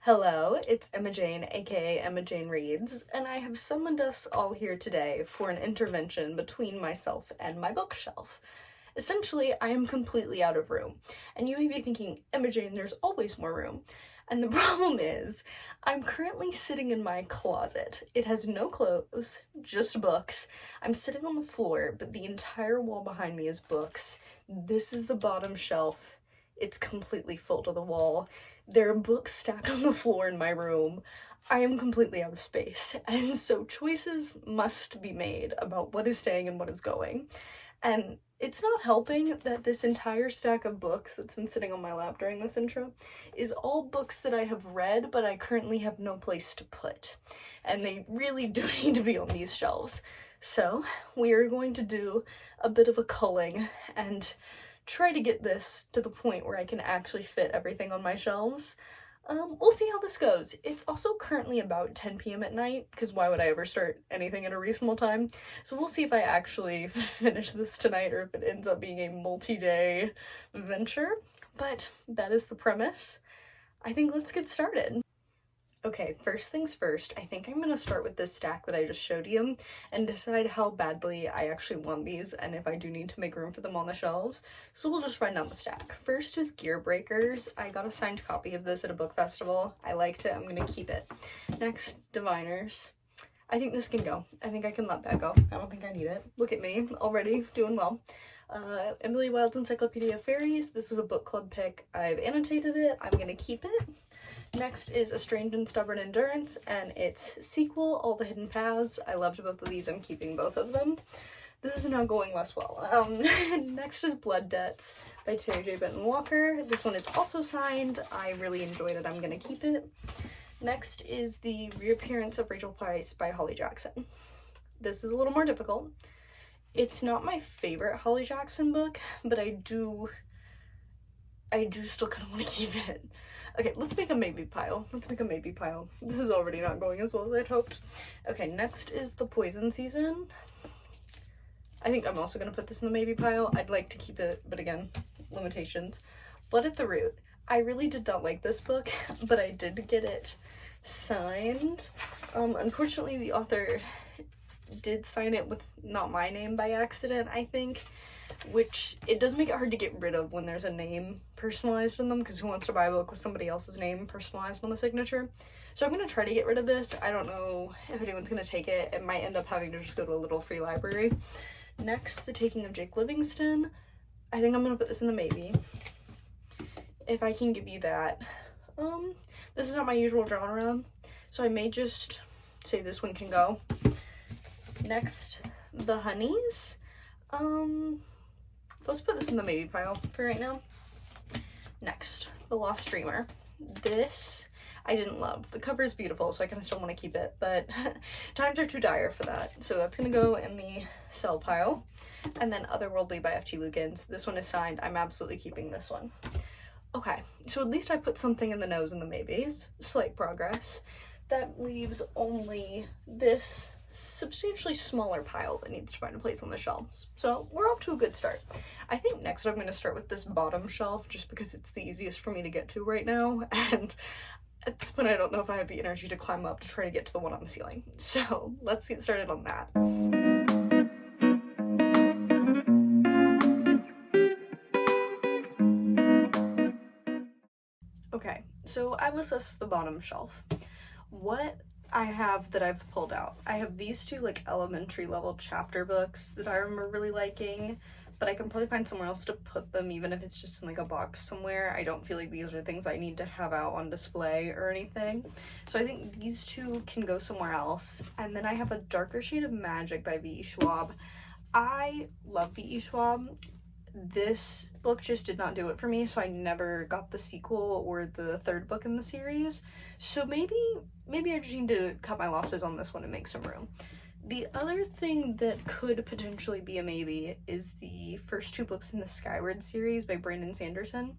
Hello, it's Emma Jane, aka Emma Jane Reads, and I have summoned us all here today for an intervention between myself and my bookshelf. Essentially, I am completely out of room, and you may be thinking, Emma Jane, there's always more room. And the problem is, I'm currently sitting in my closet. It has no clothes, just books. I'm sitting on the floor, but the entire wall behind me is books. This is the bottom shelf. It's completely full to the wall. There are books stacked on the floor in my room. I am completely out of space, and so choices must be made about what is staying and what is going. And it's not helping that this entire stack of books that's been sitting on my lap during this intro is all books that I have read, but I currently have no place to put. And they really do need to be on these shelves. So we are going to do a bit of a culling and try to get this to the point where I can actually fit everything on my shelves. We'll see how this goes. It's also currently about 10 p.m. at night, because why would I ever start anything at a reasonable time? So we'll see if I actually finish this tonight or if it ends up being a multi-day venture. But that is the premise. I think let's get started. Okay, first things first, I think I'm gonna start with this stack that I just showed you and decide how badly I actually want these and if I do need to make room for them on the shelves. So we'll just run down the stack. First is Gear Breakers. I got a signed copy of this at a book festival. I liked it, I'm gonna keep it. Next, Diviners. I think this can go. I think I can let that go. I don't think I need it. Look at me, already doing well. Emily Wilde's Encyclopedia of Fairies. This was a book club pick. I've annotated it. I'm gonna keep it. Next is A Strange and Stubborn Endurance and its sequel, All the Hidden Paths. I loved both of these. I'm keeping both of them. This is now going less well. Next is Blood Debts by Terry J. Benton Walker. This one is also signed. I really enjoyed it. I'm gonna keep it. Next is The Reappearance of Rachel Price by Holly Jackson. This is a little more difficult. It's not my favorite Holly Jackson book, but I do still kind of want to keep it. Okay, let's make a maybe pile. This is already not going as well as I'd hoped. Okay, next is The Poison Season. I think I'm also going to put this in the maybe pile. I'd like to keep it, but again, limitations. Blood at the Root. I really did not like this book, but I did get it signed. Unfortunately, the author did sign it with not my name by accident, I think, which it does make it hard to get rid of when there's a name personalized in them, because who wants to buy a book with somebody else's name personalized on the signature? So I'm going to try to get rid of this. I don't know if anyone's going to take it. It might end up having to just go to a little free library. Next, The Taking of Jake Livingston. I think I'm going to put this in the maybe, if I can give you that. This is not my usual genre, so I may just say this one can go. Next, The Honeys. Let's put this in the maybe pile for right now. Next, The Lost Dreamer. This I didn't love. The cover is beautiful, so I kind of still want to keep it, but times are too dire for that. So that's going to go in the sell pile. And then Otherworldly by F.T. Lukens. This one is signed. I'm absolutely keeping this one. Okay, so at least I put something in the no's and the maybes. Slight progress. That leaves only this substantially smaller pile that needs to find a place on the shelves. So we're off to a good start. I think next I'm going to start with this bottom shelf just because it's the easiest for me to get to right now, and at this point I don't know if I have the energy to climb up to try to get to the one on the ceiling. So let's get started on that. Okay, so I've assessed the bottom shelf. What I have that I've pulled out, I have these two like elementary level chapter books that I remember really liking, but I can probably find somewhere else to put them, even if it's just in like a box somewhere. I don't feel like these are things I need to have out on display or anything. So I think these two can go somewhere else. And then I have A Darker Shade of Magic by V.E. Schwab. I love V.E. Schwab. This book just did not do it for me, so I never got the sequel or the third book in the series. So maybe I just need to cut my losses on this one and make some room. The other thing that could potentially be a maybe is the first two books in the Skyward series by Brandon Sanderson.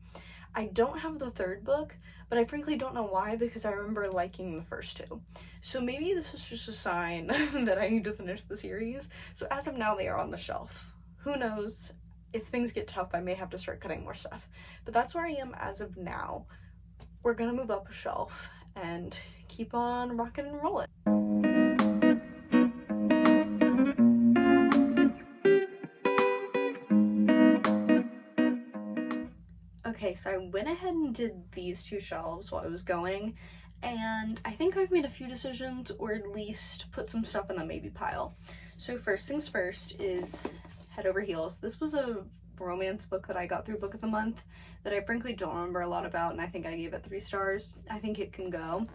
I don't have the third book, but I frankly don't know why, because I remember liking the first two. So maybe this is just a sign that I need to finish the series. So as of now, they are on the shelf. Who knows? If things get tough, I may have to start cutting more stuff. But that's where I am as of now. We're gonna move up a shelf and keep on rocking and rolling. Okay, so I went ahead and did these two shelves while I was going, and I think I've made a few decisions, or at least put some stuff in the maybe pile. So first things first is Head Over Heels. This was a romance book that I got through Book of the Month that I frankly don't remember a lot about, and I think I gave it 3 stars. I think it can go.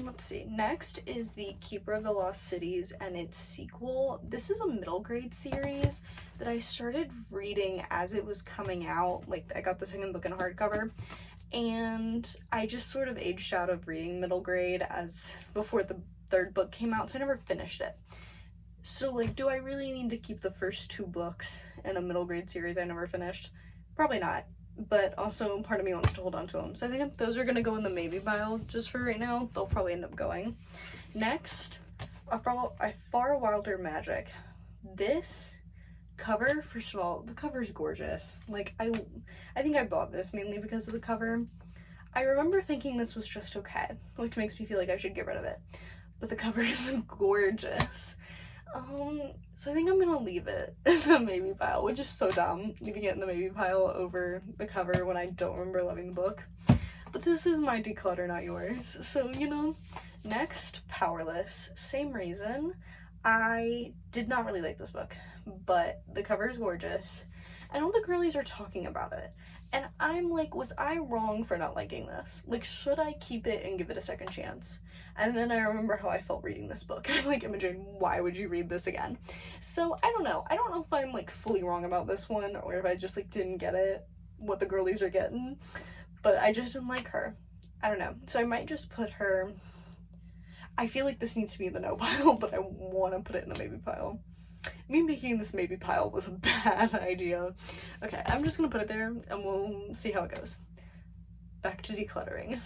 Let's see. Next is The Keeper of the Lost Cities and its sequel. This is a middle grade series that I started reading as it was coming out. Like, I got the second book in hardcover, and I just sort of aged out of reading middle grade as before the third book came out, so I never finished it. So, like, do I really need to keep the first 2 books in a middle grade series I never finished? Probably not. But also part of me wants to hold on to them. So I think those are going to go in the maybe pile just for right now. They'll probably end up going. Next, A Far Wilder Magic. This cover, first of all, the cover's gorgeous. Like, I think I bought this mainly because of the cover. I remember thinking this was just okay, which makes me feel like I should get rid of it. But the cover is gorgeous. So I think I'm gonna leave it in the maybe pile, which is so dumb, leaving it in the maybe pile over the cover when I don't remember loving the book. But this is my declutter, not yours. So, you know. Next, Powerless. Same reason. I did not really like this book, but the cover is gorgeous, and all the girlies are talking about it. And I'm like, was I wrong for not liking this? Like, should I keep it and give it a second chance? And then I remember how I felt reading this book. I'm like, Imogen, why would you read this again? So, I don't know. I don't know if I'm, like, fully wrong about this one, or if I just, like, didn't get it, what the girlies are getting. But I just didn't like her. I don't know. So I might just put her... I feel like this needs to be in the no pile, but I want to put it in the maybe pile. Me making this maybe pile was a bad idea. Okay, I'm just gonna put it there and we'll see how it goes. Back to decluttering.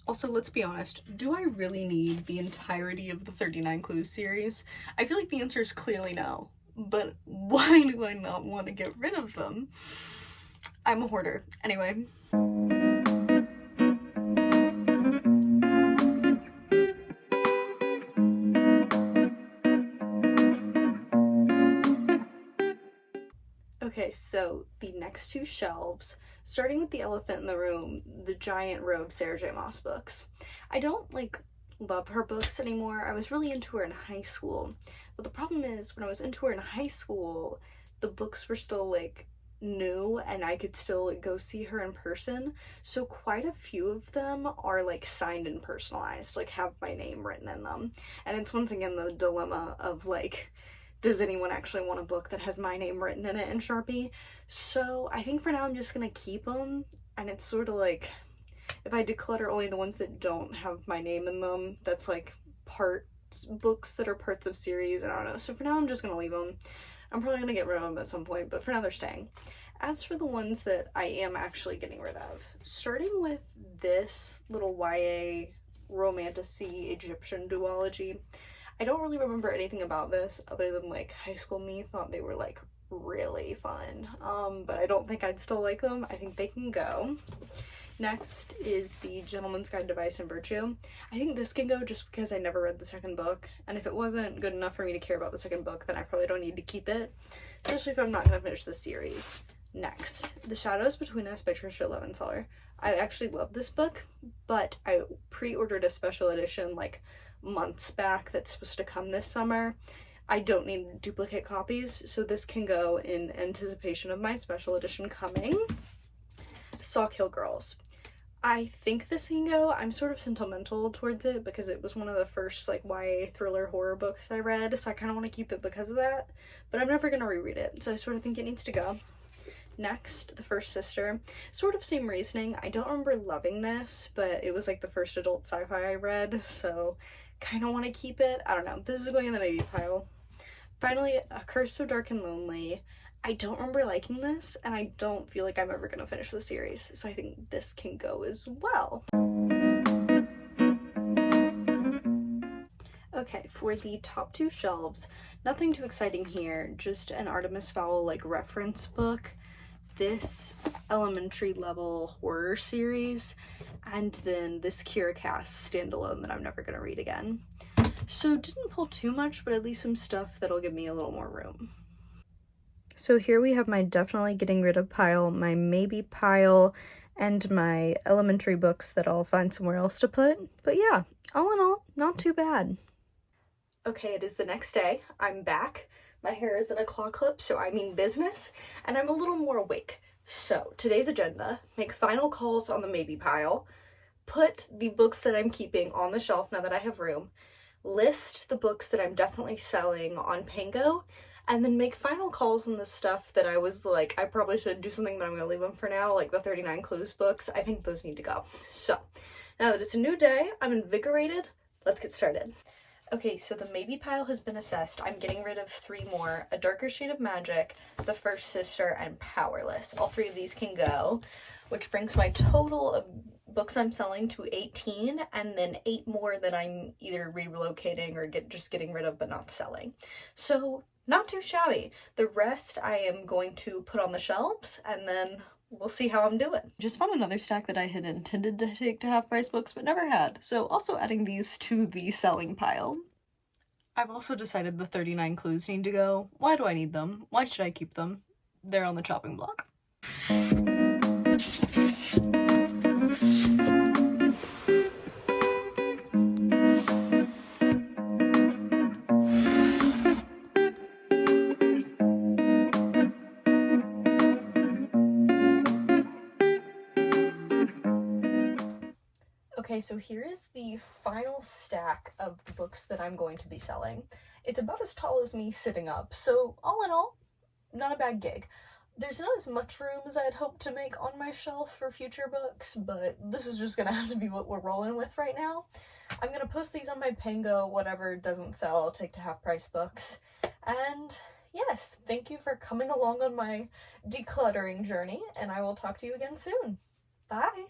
Also, let's be honest, do I really need the entirety of the 39 Clues series? I feel like the answer is clearly no, but why do I not want to get rid of them? I'm a hoarder. Anyway. Okay, so the next 2 shelves, starting with the elephant in the room, the giant row of Sarah J. Maas books. I don't, like, love her books anymore. I was really into her in high school, but the problem is, when I was into her in high school, the books were still, like, new, and I could still, like, go see her in person, so quite a few of them are, like, signed and personalized, like, have my name written in them, and it's once again the dilemma of, like, does anyone actually want a book that has my name written in it in Sharpie? So I think for now I'm just gonna keep them, and it's sort of like, if I declutter only the ones that don't have my name in them, that's like books that are parts of series, and I don't know. So for now I'm just gonna leave them. I'm probably gonna get rid of them at some point, but for now they're staying. As for the ones that I am actually getting rid of, starting with this little YA romantasy Egyptian duology, I don't really remember anything about this other than, like, high school me thought they were, like, really fun. But I don't think I'd still like them. I think they can go. Next is The Gentleman's Guide to Vice and Virtue. I think this can go just because I never read the second book, and if it wasn't good enough for me to care about the second book, then I probably don't need to keep it, especially if I'm not going to finish this series. Next, The Shadows Between Us by Trisha Levenseller. I actually love this book, but I pre-ordered a special edition, like, months back that's supposed to come this summer. I don't need duplicate copies, so this can go in anticipation of my special edition coming. Sawkill Girls. I think this can go. I'm sort of sentimental towards it because it was one of the first, like, YA thriller horror books I read, so I kind of want to keep it because of that, but I'm never going to reread it, so I sort of think it needs to go. Next, The First Sister. Sort of same reasoning. I don't remember loving this, but it was like the first adult sci-fi I read, so kind of want to keep it. I don't know. This is going in the maybe pile. Finally, A Curse So Dark and Lonely. I don't remember liking this, and I don't feel like I'm ever going to finish the series, so I think this can go as well. Okay, for the top 2 shelves, nothing too exciting here, just an Artemis Fowl, like, reference book. this elementary level horror series, and then this Kira Cast standalone that I'm never gonna read again. So didn't pull too much, but at least some stuff that'll give me a little more room. So here we have my definitely getting rid of pile, my maybe pile, and my elementary books that I'll find somewhere else to put. But yeah, all in all, not too bad. Okay, it is the next day. I'm back. My hair is in a claw clip, so I mean business, and I'm a little more awake. So today's agenda: make final calls on the maybe pile, put the books that I'm keeping on the shelf now that I have room, list the books that I'm definitely selling on Pango, and then make final calls on the stuff that I was like, I probably should do something, but I'm gonna leave them for now, like the 39 Clues books. I think those need to go. So now that it's a new day, I'm invigorated. Let's get started. Okay, so the maybe pile has been assessed. I'm getting rid of 3 more: A Darker Shade of Magic, The First Sister, and Powerless. All 3 of these can go, which brings my total of books I'm selling to 18, and then 8 more that I'm either relocating or just getting rid of but not selling. So not too shabby. The rest I am going to put on the shelves, and then we'll see how I'm doing. Just found another stack that I had intended to take to half price books but never had, so also adding these to the selling pile. I've also decided the 39 Clues need to go. Why do I need them? Why should I keep them? They're on the chopping block. Okay, so here is the final stack of the books that I'm going to be selling. It's about as tall as me sitting up, so all in all, not a bad gig. There's not as much room as I'd hoped to make on my shelf for future books, but this is just gonna have to be what we're rolling with right now. I'm gonna post these on my Pango. Whatever doesn't sell, I'll take to half price books. And yes, thank you for coming along on my decluttering journey, and I will talk to you again soon. Bye!